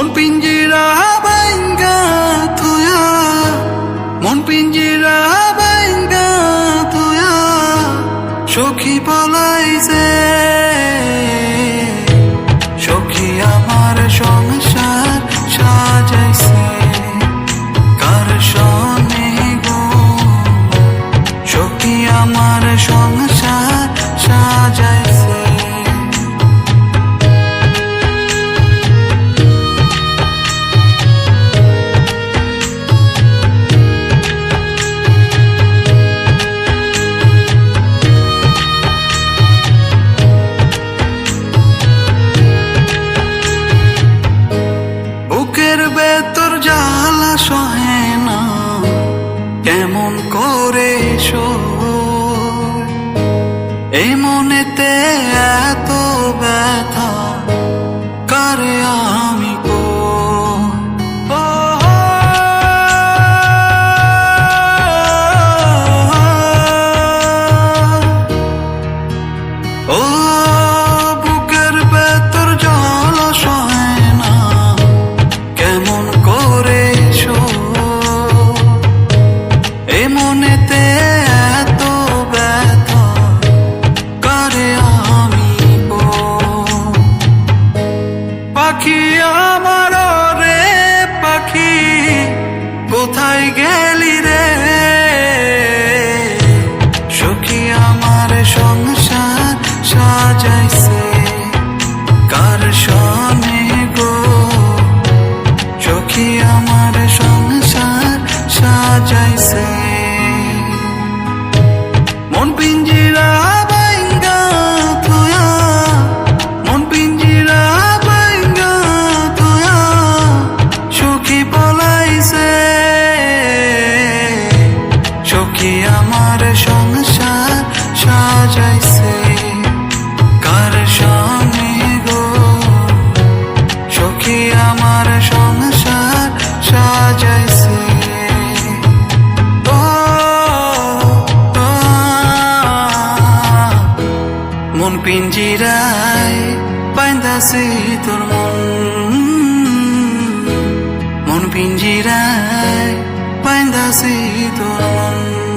মন পিঞ্জিরা বাইঙ্গা তুয়া, মন পিঞ্জিরা বাইঙ্গা তুয়া, সখী পলাইছে। সখী আমার সংসার সাজাইছে কার সনে গো, সখী আমার সংসার সাজাইছে। বুকের ভেতর জ্বালা সহে না, কেমন করে সই, এই মনেতে এত ব্যথা কারে আমি ও বুকের ভেতর জ্বালা সহে না, কেমন করে এ মনেতে এত ব্যথা কারে আমি পাখি আমার রে পাখি কোথায় গেলি রে, সখী আমার সংসার সাজাইছে কার সনে গো, সখী আমার সংসার সাজাইছে। মন পিঞ্জিরা বাইঙ্গা তুয়া, মন পিঞ্জিরা বাইঙ্গা তুয়া, সখী পলাইছে। সখী আমার সংসার সাজাইছে কার সনে গো, সখী আমার সংসার সাজাইছে। মন পিঞ্জিরায় বাইন্দাছি তোর মন, মন পিঞ্জিরায় বাইন্দাছি তোর মন।